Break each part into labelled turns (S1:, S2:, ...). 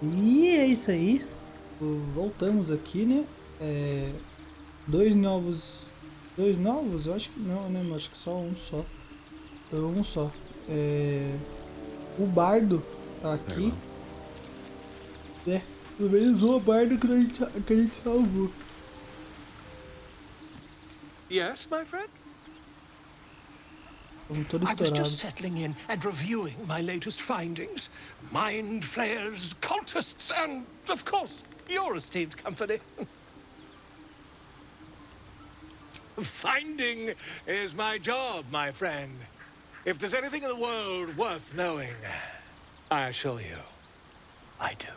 S1: E é isso aí. Voltamos aqui, né? Dois novos. Dois novos? Eu acho que não, né? Acho que só um só. Foi um só. O Bardo tá
S2: Very
S1: aqui,
S2: well.
S1: né? Pelo menos o Bardo que a gente salvou.
S3: Yes, my friend?
S1: Estamos todos
S3: I was just
S1: estourados.
S3: settling in and reviewing my latest findings. Mind flayers, cultists, and, of course, your esteemed company. Finding is my job, my friend. If there's anything in the world worth knowing, I assure you, I do.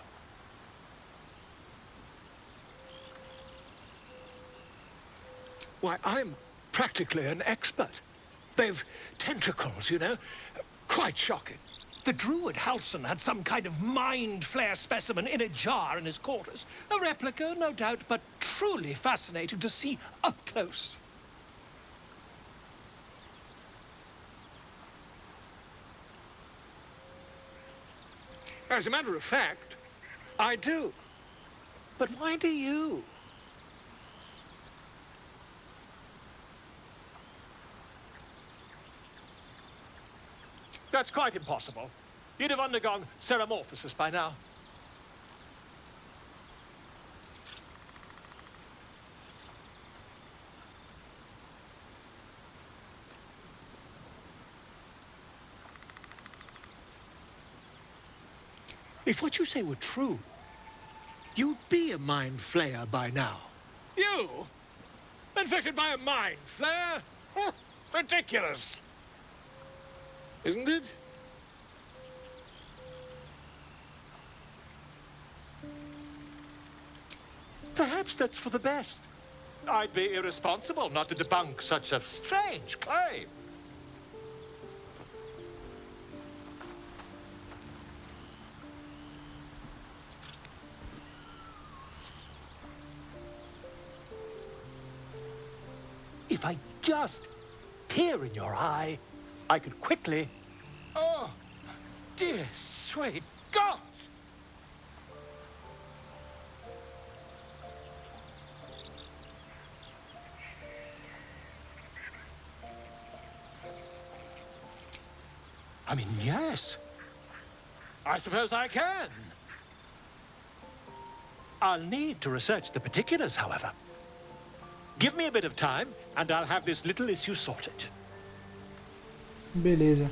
S3: Why, I'm practically an expert. They've tentacles, you know? Quite shocking. The druid Halson had some kind of mind flare specimen in a jar in his quarters. A replica, no doubt, but truly fascinating to see up close. As a matter of fact, I do. But why do you? That's quite impossible. You'd have undergone ceramorphosis by now. If what you say were true, you'd be a mind flayer by now. You? Infected by a mind flare? Ridiculous. Isn't it? Perhaps that's for the best. I'd be irresponsible not to debunk such a strange claim. If I just peer in your eye, I could quickly... Oh, dear sweet gods! I mean, yes. I suppose I can. I'll need to research the particulars, however. Give me a bit of time, and I'll have this little issue sorted.
S1: Beleza.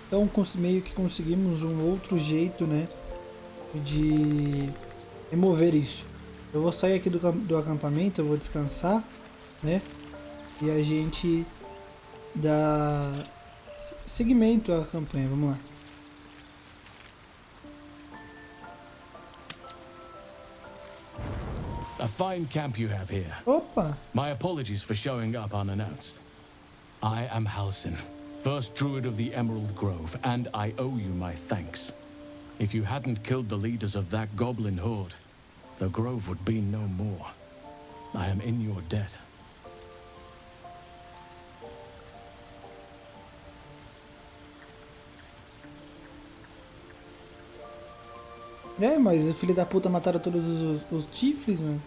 S1: Então meio que conseguimos um outro jeito, né? De remover isso. Eu vou sair aqui do acampamento, eu vou descansar, né? E a gente dá seguimento à campanha. Vamos lá.
S2: A fine camp you have here.
S1: Opa!
S2: My apologies for showing up unannounced. I am Halsin, first druid of the Emerald Grove, and I owe you my thanks. If you hadn't killed the leaders of that goblin horde, the grove would be no more. I am in your debt.
S1: Mas o filho da puta mataram todos os tifles, mano.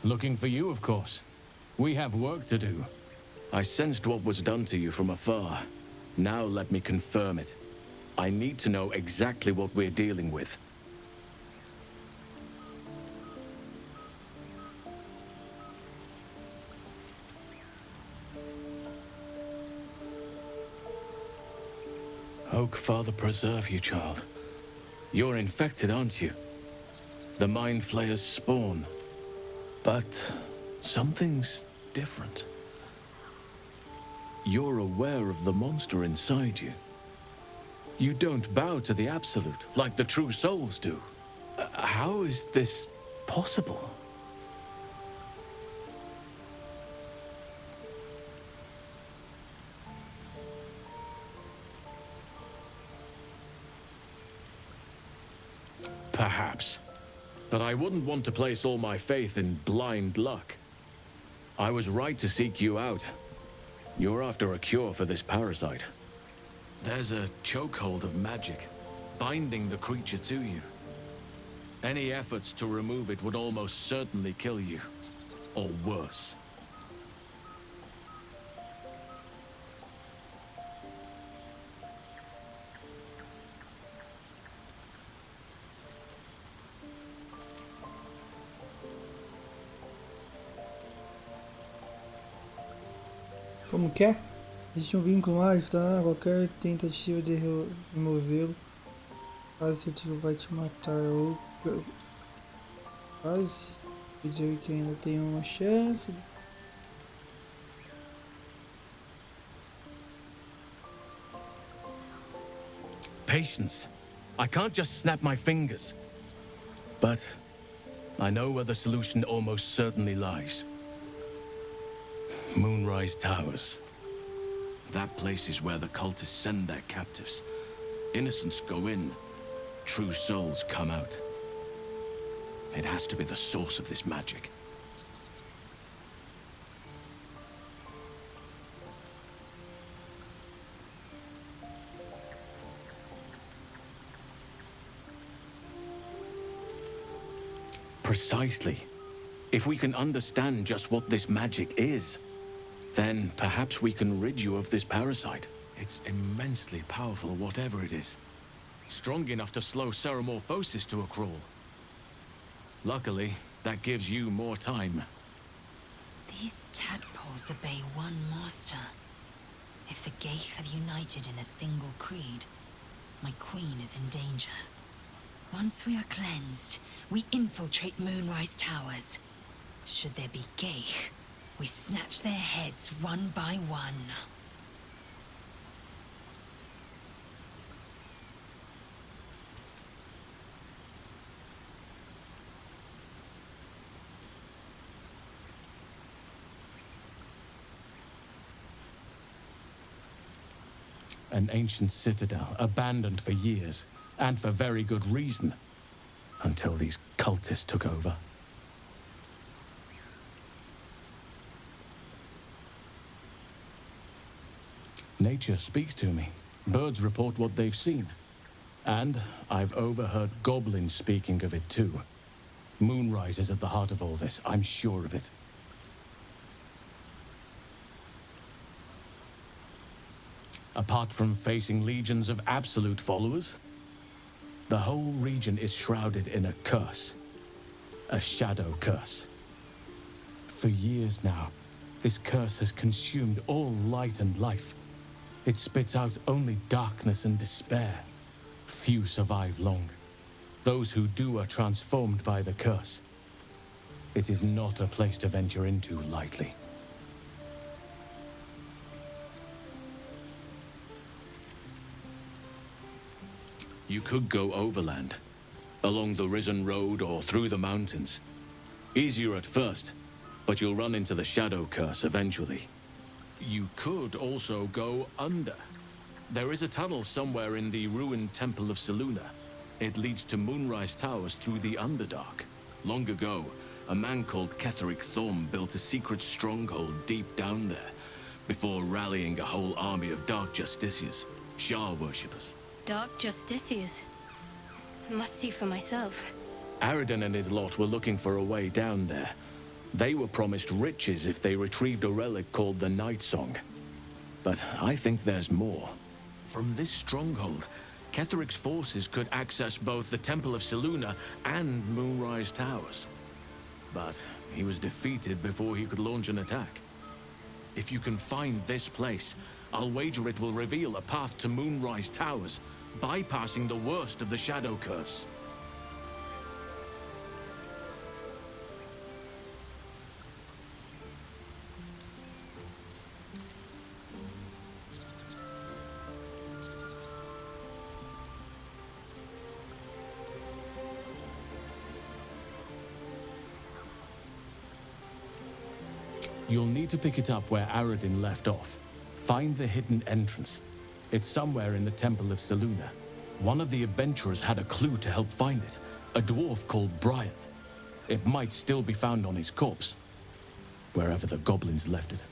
S2: Looking for you, of course. We have work to do. I sensed what was done to you from afar. Now let me confirm it. I need to know exactly what we're dealing with. Oak, Father, preserve you, child. You're infected, aren't you? The Mind Flayer's spawn. But something's different. You're aware of the monster inside you. You don't bow to the Absolute, like the true souls do. How is this possible? Perhaps. But I wouldn't want to place all my faith in blind luck. I was right to seek you out. You're after a cure for this parasite. There's a chokehold of magic. binding the creature to you. Any efforts to remove it would almost certainly kill you, or worse.
S1: Como que é? Existe um vínculo mágico, tá? Qualquer tentativa de removê-lo quase certeza vai te matar. Ou quase dizer que ainda tem uma chance.
S2: Patience. I can't just snap my fingers. But I know where the solution almost certainly lies. Moonrise Towers. That place is where the cultists send their captives. Innocents go in, true souls come out. It has to be the source of this magic. Precisely. If we can understand just what this magic is, then perhaps we can rid you of this parasite. It's immensely powerful, whatever it is. Strong enough to slow ceremorphosis to a crawl. Luckily, that gives you more time.
S4: These tadpoles obey one master. If the Geich have united in a single creed, my queen is in danger. Once we are cleansed, we infiltrate Moonrise Towers. Should there be Geich, we snatch their heads one by one.
S2: An ancient citadel, abandoned for years, and for very good reason, until these cultists took over. Nature speaks to me. Birds report what they've seen. And I've overheard goblins speaking of it too. Moonrise is at the heart of all this, I'm sure of it. Apart from facing legions of absolute followers, the whole region is shrouded in a curse. A shadow curse. For years now, this curse has consumed all light and life. It spits out only darkness and despair. Few survive long. Those who do are transformed by the curse. It is not a place to venture into lightly. You could go overland, along the Risen Road or through the mountains. Easier at first, but you'll run into the Shadow Curse eventually. You could also go under. There is a tunnel somewhere in the ruined Temple of Selûne. It leads to Moonrise Towers through the Underdark. Long ago, a man called Ketheric Thorm built a secret stronghold deep down there, before rallying a whole army of Dark Justiciars, Shah worshippers.
S5: Dark Justiciars. I must see for myself.
S2: Aradin and his lot were looking for a way down there. They were promised riches if they retrieved a relic called the Night Song. But I think there's more. From this stronghold, Ketheric's forces could access both the Temple of Selûne and Moonrise Towers. But he was defeated before he could launch an attack. If you can find this place, I'll wager it will reveal a path to Moonrise Towers, bypassing the worst of the Shadow Curse. You'll need to pick it up where Aradin left off. Find the hidden entrance. It's somewhere in the Temple of Selûne. One of the adventurers had a clue to help find it. A dwarf called Brian. It might still be found on his corpse, wherever the goblins left it.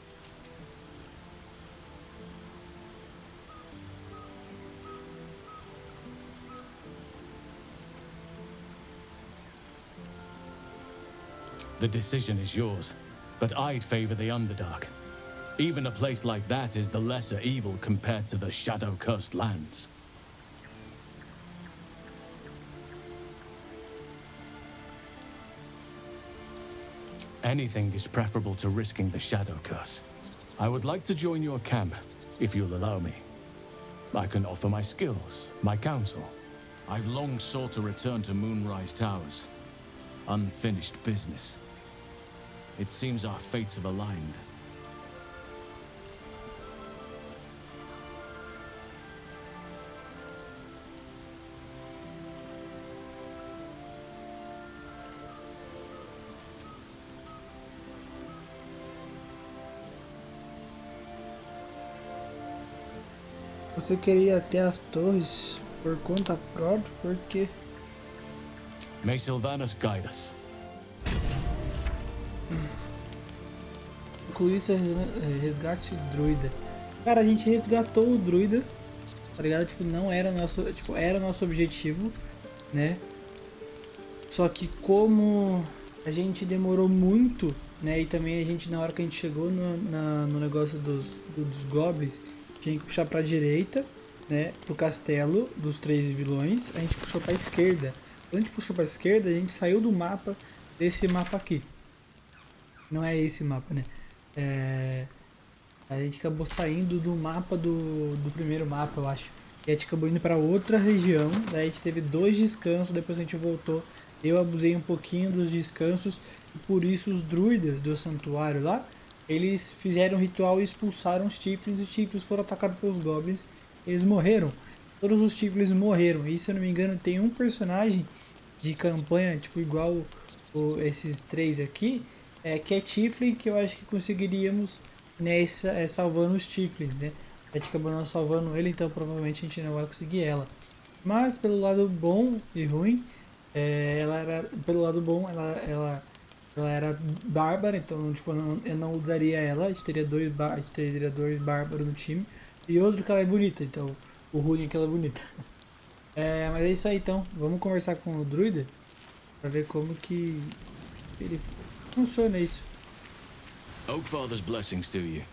S2: The decision is yours, but I'd favor the Underdark. Even a place like that is the lesser evil compared to the shadow-cursed lands. Anything is preferable to risking the shadow curse. I would like to join your camp, if you'll allow me. I can offer my skills, my counsel. I've long sought to return to Moonrise Towers. Unfinished business. It seems our fates have aligned.
S1: Você queria até as torres por conta própria? Por quê?
S2: May Sylvanas guide us.
S1: Incluir seu resgate druida. Cara, a gente resgatou o druida, tá ligado? Tipo, não era nosso, tipo, era nosso objetivo, né? Só que como a gente demorou muito, né? E também a gente, na hora que a gente chegou no negócio dos goblins, tinha que puxar pra direita, né? Pro castelo dos 3 vilões. A gente puxou pra esquerda. Quando a gente puxou pra esquerda, a gente saiu do mapa, desse mapa aqui. Não é esse mapa, né? A gente acabou saindo do mapa do primeiro mapa, eu acho. E a gente acabou indo para outra região. Daí a gente teve 2 descansos, depois a gente voltou. Eu abusei um pouquinho dos descansos. E por isso os druidas do santuário lá, eles fizeram um ritual e expulsaram os tieflings. Os tieflings foram atacados pelos goblins. Eles morreram. Todos os tieflings morreram. E se eu não me engano tem um personagem de campanha, tipo igual esses 3 aqui, que é tiefling, que eu acho que conseguiríamos, né, salvando os tieflings, né? A gente acabou não salvando ele, então provavelmente a gente não vai conseguir ela. Mas pelo lado bom e ruim, pelo lado bom, ela era bárbara, então tipo, eu não usaria ela. A gente teria dois bárbaros no time. E outro que ela é bonita, então o ruim é que ela é bonita. Mas é isso aí então, vamos conversar com o druida pra ver como que ele funciona isso.
S2: Oakfather's blessings to you.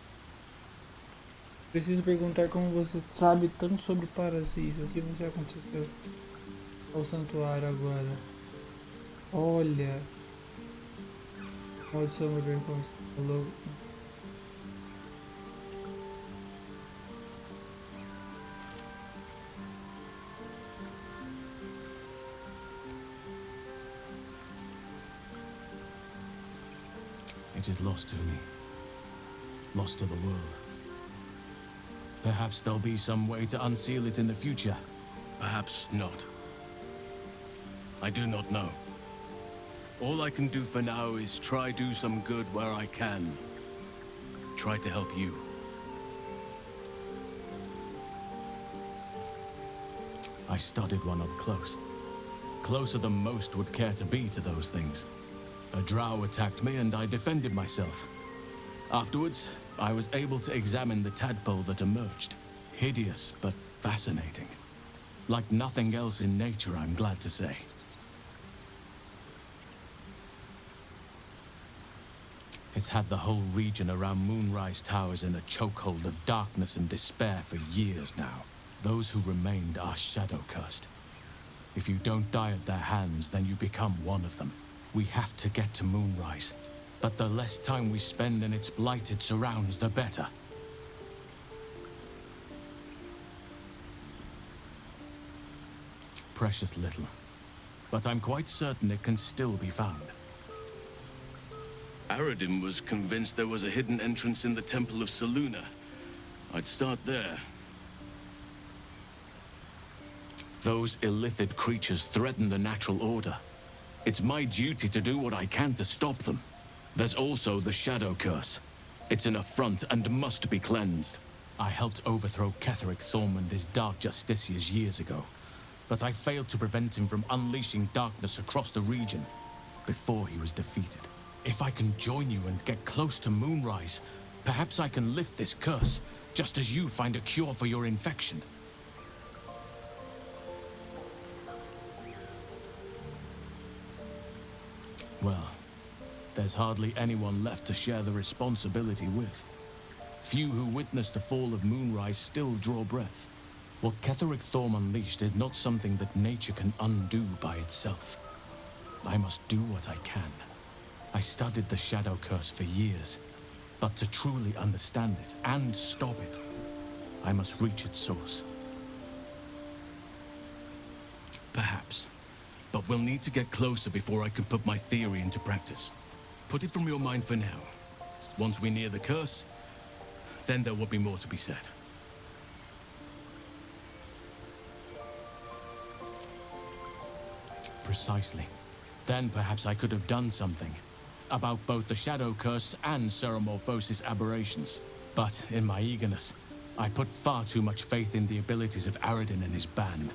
S1: Preciso perguntar como você sabe tanto sobre Paracis. O que você aconteceu ao santuário agora? Olha. Maldição, meu bem, como você falou.
S2: It is lost to me. Lost to the world. Perhaps there'll be some way to unseal it in the future. Perhaps not. I do not know. All I can do for now is try do some good where I can. Try to help you. I studied one up close. Closer than most would care to be to those things. A drow attacked me and I defended myself. Afterwards, I was able to examine the tadpole that emerged. Hideous, but fascinating. Like nothing else in nature, I'm glad to say. It's had the whole region around Moonrise Towers in a chokehold of darkness and despair for years now. Those who remained are shadow-cursed. If you don't die at their hands, then you become one of them. We have to get to Moonrise, but the less time we spend in its blighted surrounds, the better. Precious little, but I'm quite certain it can still be found.
S6: Aradin was convinced there was a hidden entrance in the Temple of Selûne. I'd start there.
S2: Those illithid creatures threaten the natural order. It's my duty to do what I can to stop them. There's also the Shadow Curse. It's an affront and must be cleansed. I helped overthrow Ketheric Thormund his Dark Justiciars years ago, but I failed to prevent him from unleashing darkness across the region before he was defeated. If I can join you and get close to Moonrise, perhaps I can lift this curse, just as you find a cure for your infection. Well, there's hardly anyone left to share the responsibility with. Few who witnessed the fall of Moonrise still draw breath. What Ketheric Thorm unleashed is not something that nature can undo by itself. I must do what I can. I studied the Shadow Curse for years, but to truly understand it and stop it, I must reach its source.
S6: Perhaps. But we'll need to get closer before I can put my theory into practice. Put it from your mind for now. Once we're near the curse, then there will be more to be said.
S2: Precisely. Then perhaps I could have done something about both the Shadow Curse and Ceramorphosis aberrations. But in my eagerness, I put far too much faith in the abilities of Aradin and his band.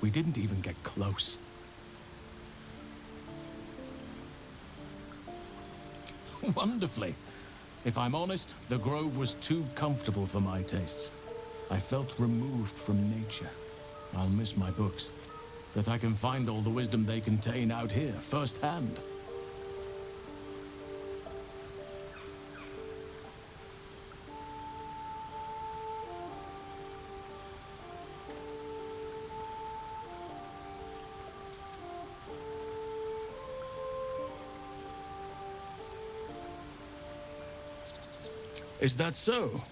S2: We didn't even get close. Wonderfully. If I'm honest, the grove was too comfortable for my tastes. I felt removed from nature. I'll miss my books. That I can find all the wisdom they contain out here, firsthand.
S6: Is that so?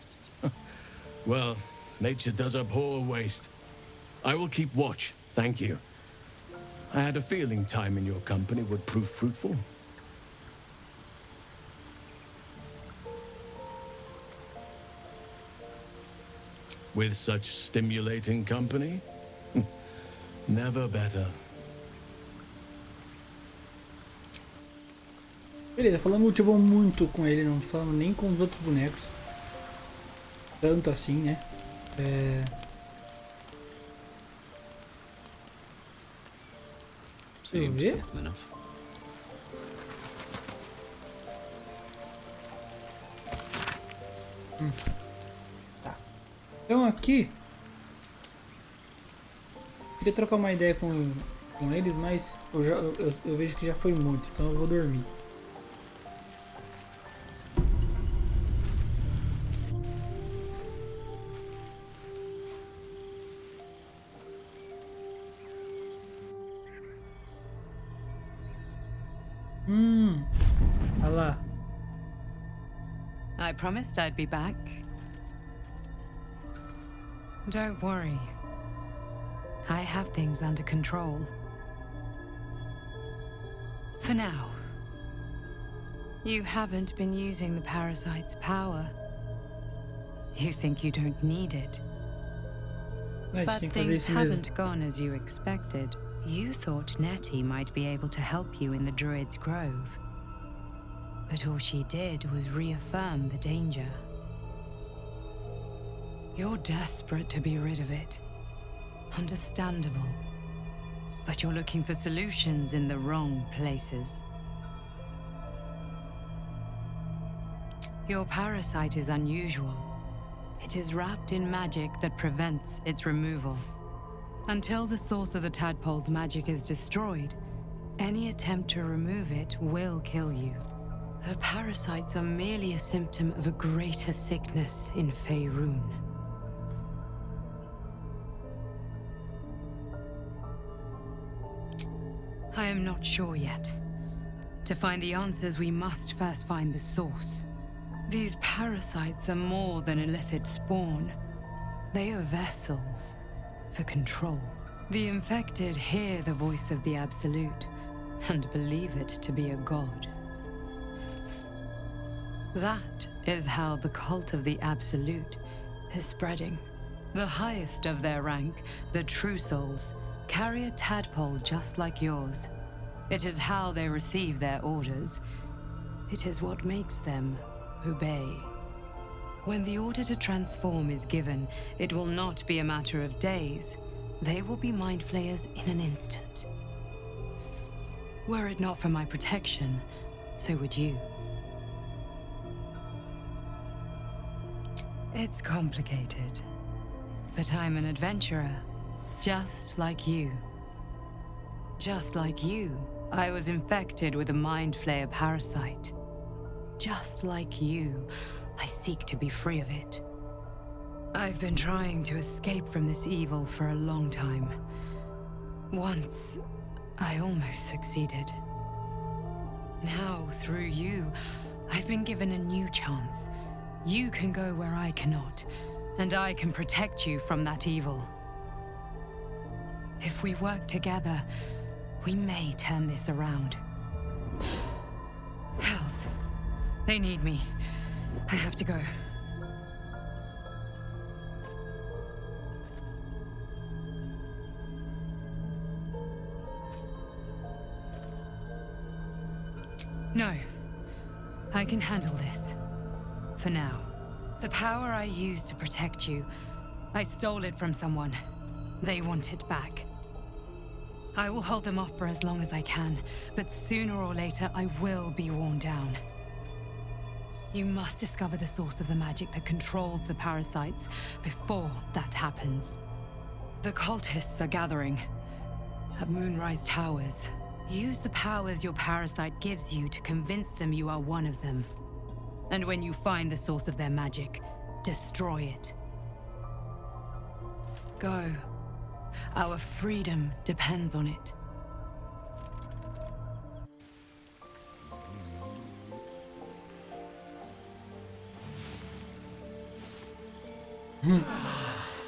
S6: Well, nature does abhor waste. I will keep watch, thank you. I had a feeling time in your company would prove fruitful. With such stimulating company? Never better.
S1: Beleza, falamos tipo muito com ele, não falamos nem com os outros bonecos. Tanto assim, né? Deixa eu ver. Tá. Então aqui queria trocar uma ideia com eles, mas eu vejo que já foi muito, então eu vou dormir. Olha lá.
S4: I promised I'd be back. Don't worry. I have things under control. For now. You haven't been using the parasite's power. You think you don't need it. But things haven't gone as you expected. You thought Nettie might be able to help you in the Druid's Grove. But all she did was reaffirm the danger. You're desperate to be rid of it. Understandable. But you're looking for solutions in the wrong places. Your parasite is unusual. It is wrapped in magic that prevents its removal. Until the source of the tadpole's magic is destroyed, any attempt to remove it will kill you. The parasites are merely a symptom of a greater sickness in Faerun. I am not sure yet. To find the answers, we must first find the source. These parasites are more than illithid spawn. They are vessels for control. The infected hear the voice of the Absolute and believe it to be a god. That is how the cult of the Absolute is spreading. The highest of their rank, the True Souls, carry a tadpole just like yours. It is how they receive their orders. It is what makes them obey. When the order to transform is given, it will not be a matter of days. They will be mind flayers in an instant. Were it not for my protection, so would you. It's complicated, but I'm an adventurer, just like you. Just like you, I was infected with a mind flayer parasite. Just like you, I seek to be free of it. I've been trying to escape from this evil for a long time. Once, I almost succeeded. Now, through you, I've been given a new chance. You can go where I cannot, and I can protect you from that evil. If we work together, we may turn this around. Hells, they need me. I have to go. No. I can handle this. For now. The power I used to protect you, I stole it from someone. They want it back. I will hold them off for as long as I can, but sooner or later I will be worn down. You must discover the source of the magic that controls the parasites before that happens. The cultists are gathering at Moonrise Towers. Use the powers your parasite gives you to convince them you are one of them. And when you find the source of their magic, destroy it. Go. Our freedom depends on it.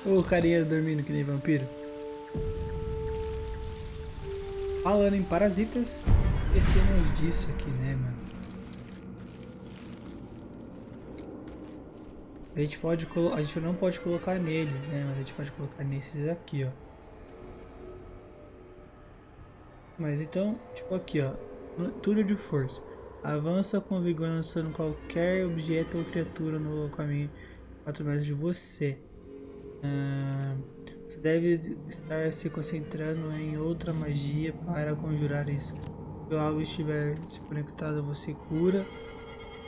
S1: O carinha dormindo que nem vampiro. Falando em parasitas, esquecemos disso aqui, né, mano? A gente não pode colocar neles, né? Mas a gente pode colocar nesses aqui, ó. Mas então, tipo aqui, ó. Túnel de força. Avança com vigor lançando qualquer objeto ou criatura no caminho 4 metros de você. Você deve estar se concentrando em outra magia para conjurar isso. Se algo estiver se conectado, você cura.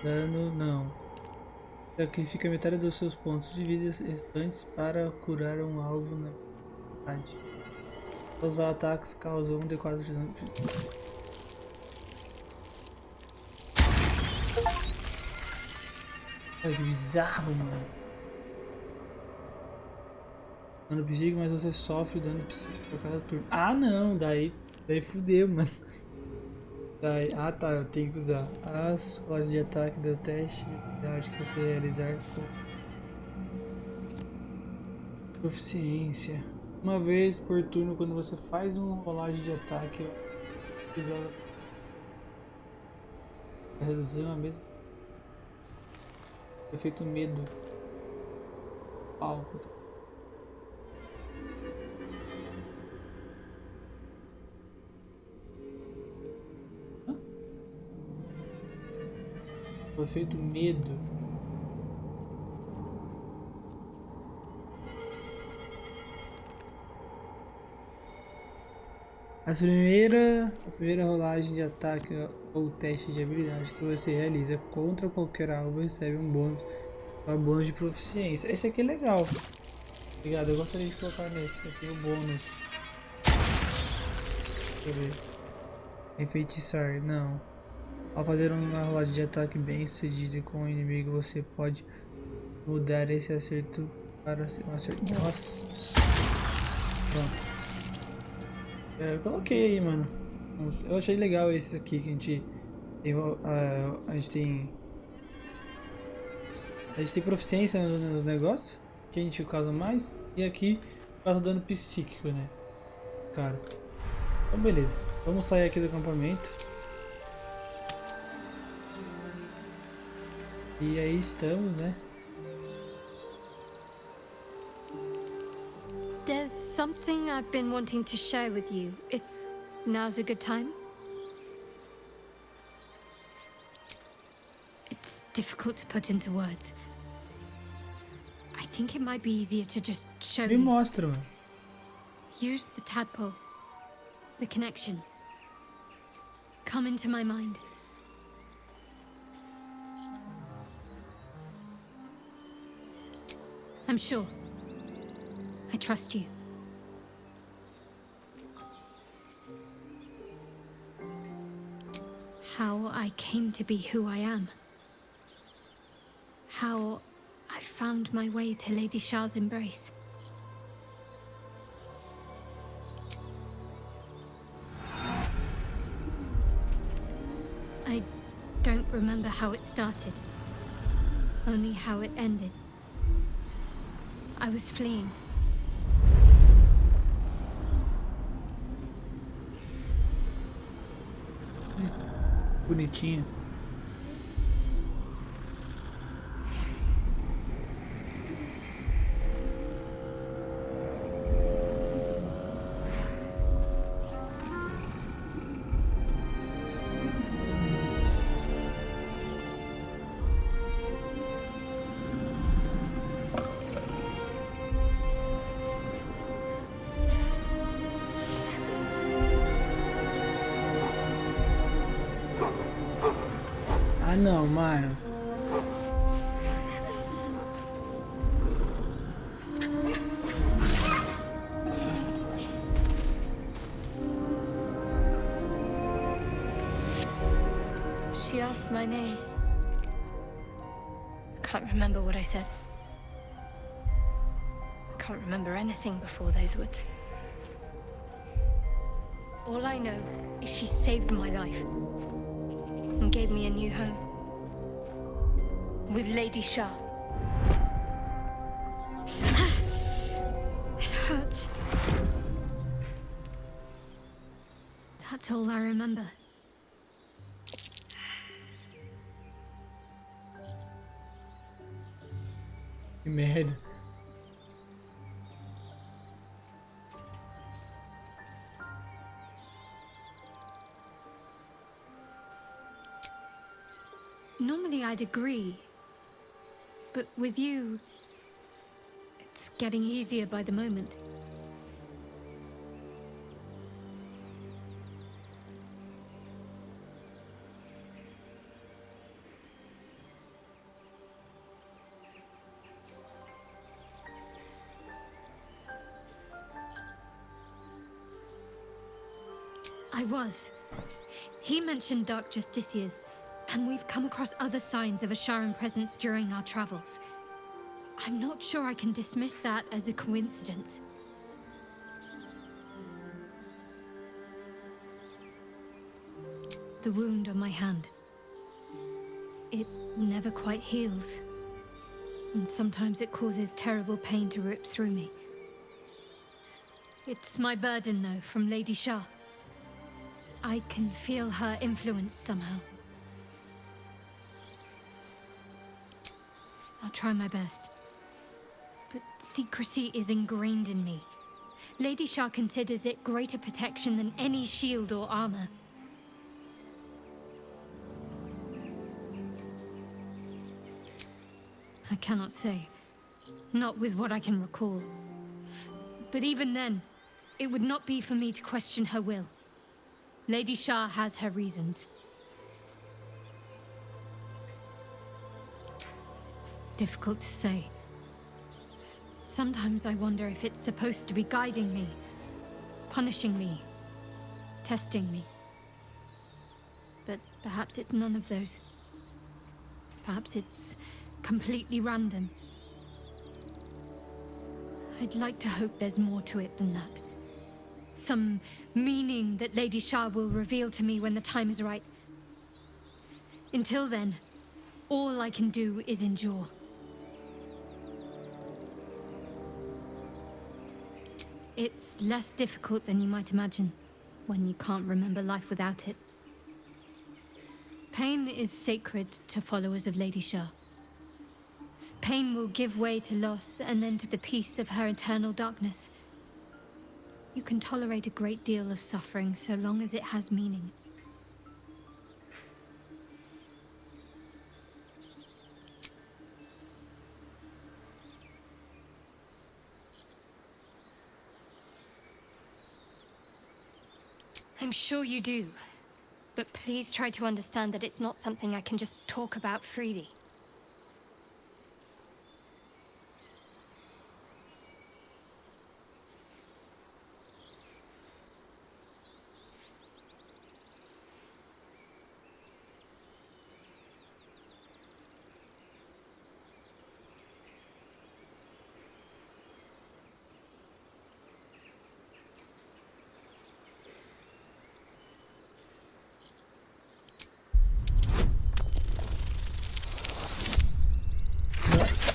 S1: Dano não. Sacrifica metade dos seus pontos de vida restantes para curar um alvo na metade. Os ataques causam 1d4 de dano. Olha que bizarro, mano. Dano psíquico, mas você sofre dano psíquico por cada turno. Ah, não, daí fudeu, mano. Daí, ah tá, eu tenho que usar as rolagens de ataque do teste de habilidade que você realizar com proficiência. Uma vez por turno, quando você faz uma rolagem de ataque, usar a reduzir uma mesma. Efeito medo. Alto. O efeito medo. A primeira rolagem de ataque ou teste de habilidade que você realiza contra qualquer alvo recebe um bônus de proficiência. Esse aqui é legal. Obrigado, eu gostaria de colocar nesse. Eu tenho bônus. Deixa eu ver. Enfeitiçar, não. Ao fazer uma rolagem de ataque bem sucedida com o inimigo, você pode mudar esse acerto para um acerto. Nossa! Pronto. Eu coloquei aí, mano. Eu achei legal esses aqui que a gente tem. A gente tem proficiência nos negócios, que a gente causa mais, e aqui causa dano psíquico, né? Cara. Então beleza. Vamos sair aqui do acampamento. E aí estamos, né?
S5: There's something I've been wanting to share with you, if now's a good time. It's difficult to put into words. I think it might be easier to just show
S1: Me
S5: you.
S1: mostra, mano.
S5: Use the tadpole. The connection. Come into my mind. I'm sure. I trust you. How I came to be who I am. How I found my way to Lady Shah's embrace. I don't remember how it started, only how it ended. I was fleeing.
S1: Bonitinho. Ah não, mano.
S5: She asked my name. I can't remember what I said. I can't remember anything before those words. All I know is she saved my life and gave me a new home with Lady Shah. It hurts. That's all I remember.
S1: Que merda.
S5: Normally I'd agree, but with you, it's getting easier by the moment. I was. He mentioned Dark Justiciars, and we've come across other signs of a Sharan presence during our travels. I'm not sure I can dismiss that as a coincidence. The wound on my hand. It never quite heals. And sometimes it causes terrible pain to rip through me. It's my burden, though, from Lady Shah. I can feel her influence somehow. I'll try my best. But secrecy is ingrained in me. Lady Shah considers it greater protection than any shield or armor. I cannot say. Not with what I can recall. But even then, it would not be for me to question her will. Lady Shah has her reasons. It's difficult to say. Sometimes I wonder if it's supposed to be guiding me, punishing me, testing me. But perhaps it's none of those. Perhaps it's completely random. I'd like to hope there's more to it than that. Some meaning that Lady Shah will reveal to me when the time is right. Until then, all I can do is endure. It's less difficult than you might imagine when you can't remember life without it. Pain is sacred to followers of Lady Shah. Pain will give way to loss and then to the peace of her eternal darkness. You can tolerate a great deal of suffering so long as it has meaning. I'm sure you do. But please try to understand that it's not something I can just talk about freely.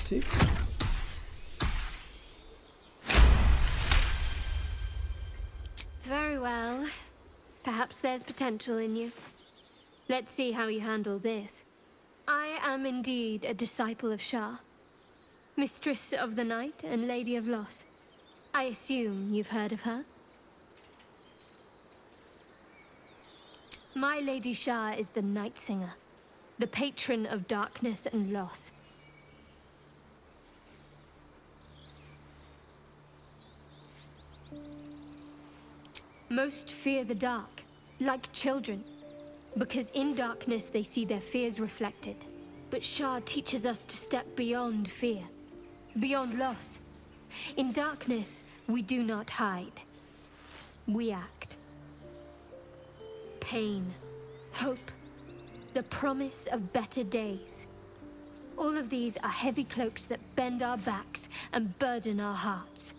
S1: você.
S5: Very well. Perhaps there's potential in you. Let's see how you handle this. I am indeed a disciple of Shah, Mistress of the Night and Lady of Loss. I assume you've heard of her? My Lady Shah is the Night Singer, the patron of darkness and loss. Most fear the dark, like children, because in darkness they see their fears reflected. But Shah teaches us to step beyond fear, beyond loss. In darkness, we do not hide. We act. Pain, hope, the promise of better days. All of these are heavy cloaks that bend our backs and burden our hearts.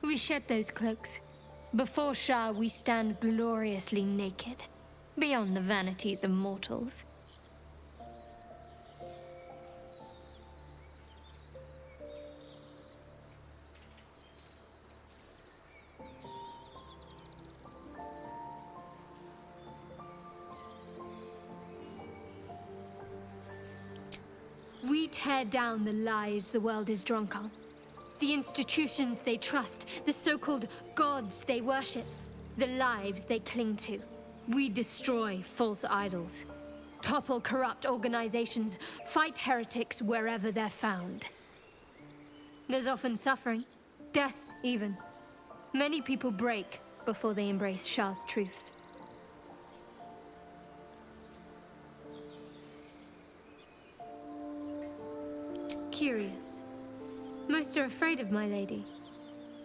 S5: We shed those cloaks. Before Shah, we stand gloriously naked, beyond the vanities of mortals. We tear down the lies the world is drunk on. The institutions they trust, the so-called gods they worship, the lives they cling to. We destroy false idols, topple corrupt organizations, fight heretics wherever they're found. There's often suffering, death even. Many people break before they embrace Shah's truths. Curious. Most are afraid of my lady.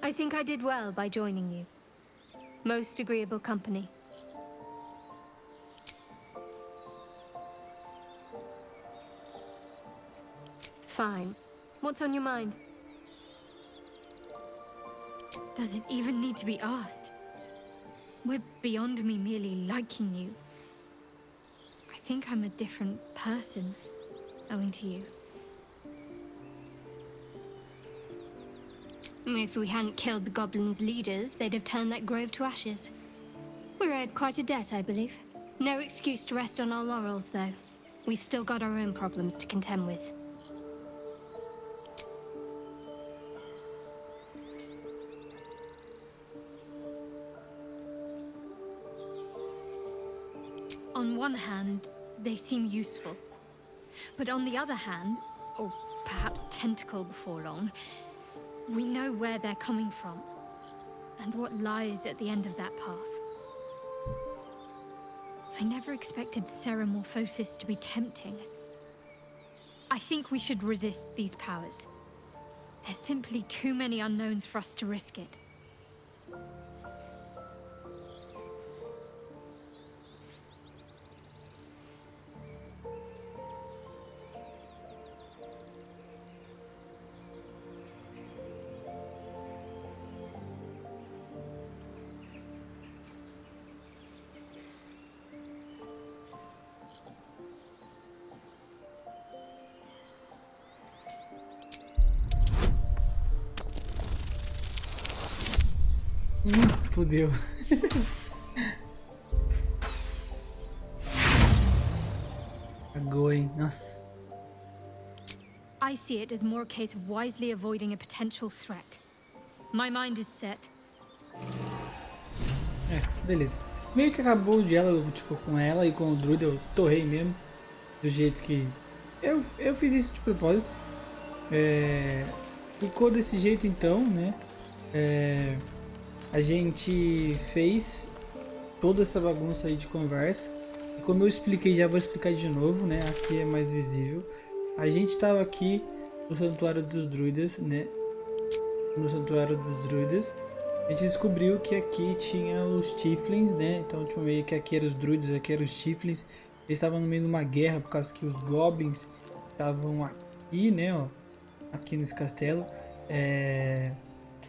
S5: I think I did well by joining you. Most agreeable company. Fine. What's on your mind? Does it even need to be asked? We're beyond me merely liking you. I think I'm a different person, owing to you. If we hadn't killed the goblins' leaders, they'd have turned that grove to ashes. We're owed quite a debt, I believe. No excuse to rest on our laurels, though. We've still got our own problems to contend with. On one hand, they seem useful. But on the other hand, or perhaps tentacle before long, we know where they're coming from, and what lies at the end of that path. I never expected Ceramorphosis to be tempting. I think we should resist these powers. There's simply too many unknowns for us to risk it.
S1: Fudeu. Cagou, hein? Nossa.
S5: I see it as more a case of wisely avoiding a potential threat. My mind is set.
S1: Beleza. Meio que acabou o diálogo, tipo, com ela e com o druida, eu torrei mesmo. Do jeito que... Eu fiz isso de propósito. Ficou desse jeito então, né? A gente fez toda essa bagunça aí de conversa. E como eu expliquei, já vou explicar de novo, né? Aqui é mais visível. A gente estava aqui no Santuário dos Druidas, né? No Santuário dos Druidas. A gente descobriu que aqui tinha os Tieflings, né? Então, tipo, meio que aqui eram os Druidas, aqui eram os Tieflings. Eles estavam no meio de uma guerra por causa que os Goblins estavam aqui, né? Ó, aqui nesse castelo.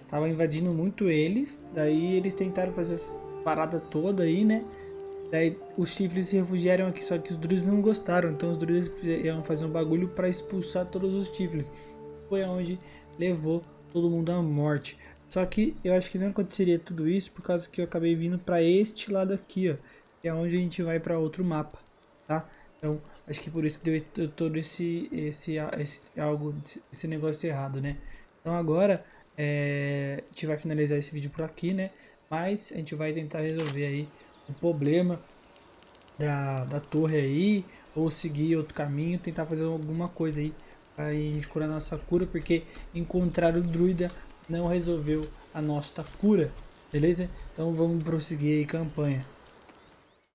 S1: Tava invadindo muito eles, daí eles tentaram fazer essa parada toda aí, né? Daí os Tieflings se refugiaram aqui, só que os druidas não gostaram, então os druidas iam fazer um bagulho para expulsar todos os Tieflings. foi aonde levou todo mundo à morte. Só que eu acho que não aconteceria tudo isso por causa que eu acabei vindo para este lado aqui, ó, que é onde a gente vai para outro mapa, tá? Então, acho que por isso que deu todo esse negócio errado, né? Então agora a gente vai finalizar esse vídeo por aqui, né? Mas a gente vai tentar resolver aí o problema da torre aí, ou seguir outro caminho, tentar fazer alguma coisa aí para a gente curar nossa cura, porque encontrar o druida não resolveu a nossa cura, beleza? Então vamos prosseguir aí campanha.